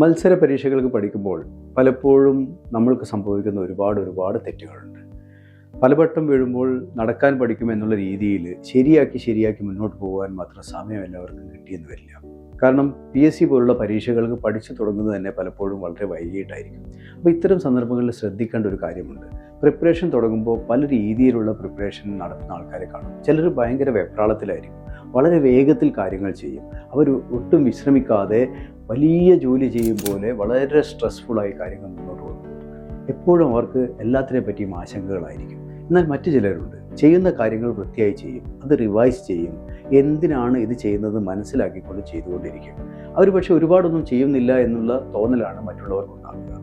മത്സര പരീക്ഷകൾക്ക് പഠിക്കുമ്പോൾ പലപ്പോഴും നമ്മൾക്ക് സംഭവിക്കുന്ന ഒരുപാട് തെറ്റുകളുണ്ട്. പലവട്ടം വീഴുമ്പോൾ നടക്കാൻ പഠിക്കുമെന്നുള്ള രീതിയിൽ ശരിയാക്കി മുന്നോട്ട് പോകാൻ മാത്രം സമയം എല്ലാവർക്കും കിട്ടിയെന്ന് വരില്ല. കാരണം PSC പോലുള്ള പരീക്ഷകൾക്ക് പഠിച്ചു തുടങ്ങുന്നത് തന്നെ പലപ്പോഴും വളരെ വൈകിട്ടായിരിക്കും. അപ്പോൾ ഇത്തരം സന്ദർഭങ്ങളിൽ ശ്രദ്ധിക്കേണ്ട ഒരു കാര്യമുണ്ട്. പ്രിപ്പറേഷൻ തുടങ്ങുമ്പോൾ പല രീതിയിലുള്ള പ്രിപ്പറേഷൻ നടത്തുന്ന ആൾക്കാരെ കാണും. ചിലർ ഭയങ്കര വെപ്രാളത്തിലായിരിക്കും, വളരെ വേഗത്തിൽ കാര്യങ്ങൾ ചെയ്യും. അവർ ഒട്ടും വിശ്രമിക്കാതെ വലിയ ജോലി ചെയ്യും പോലെ വളരെ സ്ട്രെസ്ഫുള്ളായി കാര്യങ്ങൾ മുന്നോട്ട് പോകും. എപ്പോഴും അവർക്ക് എല്ലാത്തിനെ പറ്റിയും ആശങ്കകളായിരിക്കും. എന്നാൽ മറ്റു ചിലരുണ്ട്, ചെയ്യുന്ന കാര്യങ്ങൾ വൃത്തിയായി ചെയ്യും, അത് റിവൈസ് ചെയ്യും, എന്തിനാണ് ഇത് ചെയ്യുന്നത് മനസ്സിലാക്കിക്കൊണ്ട് ചെയ്തുകൊണ്ടിരിക്കും. അവർ പക്ഷേ ഒരുപാടൊന്നും ചെയ്യുന്നില്ല എന്നുള്ള തോന്നലാണ് മറ്റുള്ളവർക്കുണ്ടാകുക.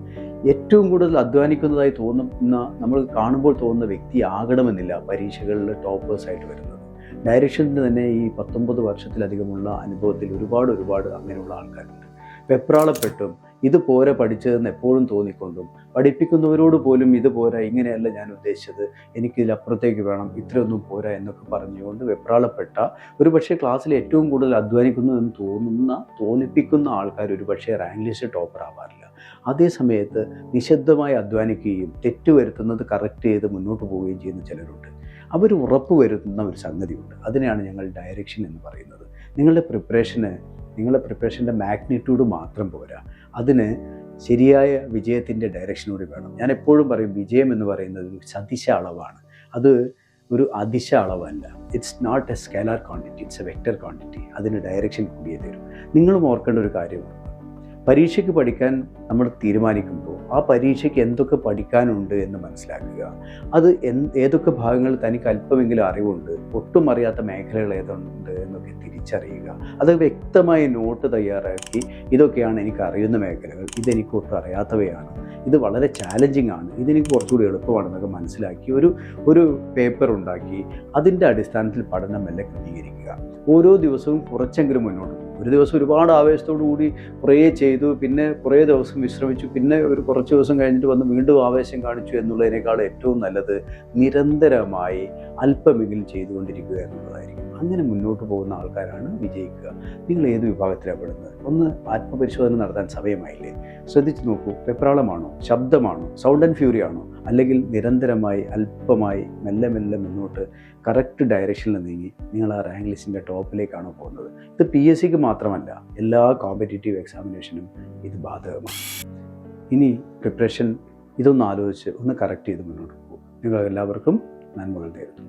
ഏറ്റവും കൂടുതൽ അധ്വാനിക്കുന്നതായി തോന്നുന്ന, നമ്മൾ കാണുമ്പോൾ തോന്നുന്ന വ്യക്തിയാകണമെന്നില്ല പരീക്ഷകളിൽ ടോപ്പേഴ്സായിട്ട് വരുന്നത്. ഡയറക്ഷൻ്റെ തന്നെ ഈ 19 വർഷത്തിലധികമുള്ള അനുഭവത്തിൽ ഒരുപാട് അങ്ങനെയുള്ള ആൾക്കാരുണ്ട്. വെപ്രാളപ്പെട്ടും ഇത് പോരാ പഠിച്ചതെന്ന് എപ്പോഴും തോന്നിക്കൊണ്ടും പഠിപ്പിക്കുന്നവരോട് പോലും ഇത് പോരാ, ഇങ്ങനെയല്ല ഞാൻ ഉദ്ദേശിച്ചത്, എനിക്കിതിലപ്പുറത്തേക്ക് വേണം, ഇത്രയൊന്നും പോരാ എന്നൊക്കെ പറഞ്ഞുകൊണ്ട് വെപ്രാളപ്പെട്ട, ഒരുപക്ഷെ ക്ലാസ്സിൽ ഏറ്റവും കൂടുതൽ അധ്വാനിക്കുന്നു എന്ന് തോന്നിപ്പിക്കുന്ന ആൾക്കാർ ഒരുപക്ഷെ റാങ്ക് ലിസ്റ്റ് ടോപ്പർ ആവാറില്ല. അതേ സമയത്ത് നിശബ്ദമായി അധ്വാനിക്കുകയും തെറ്റുവരുത്തുന്നത് കറക്റ്റ് ചെയ്ത് മുന്നോട്ട് പോവുകയും ചെയ്യുന്ന ചിലരുണ്ട്. അവർ ഉറപ്പ് വരുത്തുന്ന ഒരു സംഗതിയുണ്ട്. അതിനെയാണ് ഞങ്ങൾ ഡയറക്ഷൻ എന്ന് പറയുന്നത്. നിങ്ങളുടെ പ്രിപ്പറേഷൻ്റെ മാഗ്നിറ്റ്യൂഡ് മാത്രം പോരാ, അതിന് ശരിയായ വിജയത്തിൻ്റെ ഡയറക്ഷനോട് വേണം. ഞാൻ എപ്പോഴും പറയും, വിജയം എന്ന് പറയുന്നത് ഒരു സദിശ അളവാണ്, അത് ഒരു അതിശ അളവല്ല. It's not a scalar quantity, it's a vector quantity. അതിന് ഡയറക്ഷൻ കൂടിയേ തരും. നിങ്ങളും ഓർക്കേണ്ട ഒരു കാര്യമാണ്, പരീക്ഷയ്ക്ക് പഠിക്കാൻ നമ്മൾ തീരുമാനിക്കുമ്പോൾ ആ പരീക്ഷയ്ക്ക് എന്തൊക്കെ പഠിക്കാനുണ്ട് എന്ന് മനസ്സിലാക്കുക. അത് ഏതൊക്കെ ഭാഗങ്ങൾ തനിക്ക് അല്പമെങ്കിലും അറിവുണ്ട്, ഒട്ടും അറിയാത്ത മേഖലകൾ ഏതുണ്ട് എന്നൊക്കെ തിരിച്ചറിയുക. അത് വ്യക്തമായി നോട്ട് തയ്യാറാക്കി, ഇതൊക്കെയാണ് എനിക്ക് അറിയുന്ന മേഖലകൾ, ഇതെനിക്ക് ഒട്ടും അറിയാത്തവയാണ്, ഇത് വളരെ ചാലഞ്ചിങ് ആണ്, ഇതെനിക്ക് കുറച്ചുകൂടി എളുപ്പമാണെന്നൊക്കെ മനസ്സിലാക്കി ഒരു പേപ്പർ ഉണ്ടാക്കി അതിൻ്റെ അടിസ്ഥാനത്തിൽ പഠനം എല്ലാം ക്രമീകരിക്കുക. ഓരോ ദിവസവും കുറച്ചെങ്കിലും മുന്നോട്ട് പോകും. ഒരു ദിവസം ഒരുപാട് ആവേശത്തോടു കൂടി കുറേ ചെയ്തു, പിന്നെ കുറേ ദിവസം വിശ്രമിച്ചു, പിന്നെ ഒരു കുറച്ച് ദിവസം കഴിഞ്ഞിട്ട് വന്ന് വീണ്ടും ആവേശം കാണിച്ചു എന്നുള്ളതിനേക്കാൾ ഏറ്റവും നല്ലത് നിരന്തരമായി അല്പമെങ്കിലും ചെയ്തുകൊണ്ടിരിക്കുക എന്നുള്ളതായിരിക്കും. അങ്ങനെ മുന്നോട്ട് പോകുന്ന ആൾക്കാരാണ് വിജയിക്കുക. നിങ്ങൾ ഏത് വിഭാഗത്തിലാണ് പെടുന്നത്? ഒന്ന് ആത്മപരിശോധന നടത്താൻ സമയമായില്ലേ? ശ്രദ്ധിച്ചു നോക്കൂ. വെപ്രാളമാണോ, ശബ്ദമാണോ, സൗണ്ട് ആൻഡ് ഫ്യൂറി ആണോ, അല്ലെങ്കിൽ നിരന്തരമായി അല്പമായി മെല്ലെ മുന്നോട്ട് കറക്റ്റ് ഡയറക്ഷനിൽ നീങ്ങി നിങ്ങൾ ആ റാങ്ക് ലിസ്റ്റിൻ്റെ ടോപ്പിലേക്കാണോ പോകുന്നത്? ഇത് PSCക്ക് മാത്രമല്ല, എല്ലാ കോമ്പറ്റേറ്റീവ് എക്സാമിനേഷനും ഇത് ബാധകമാണ്. ഇനി പ്രിപ്പറേഷൻ ഇതൊന്ന് ആലോചിച്ച് ഒന്ന് കറക്റ്റ് ചെയ്ത് മുന്നോട്ട് പോകും. നിങ്ങൾ എല്ലാവർക്കും നന്മകൾ നേരുന്നു.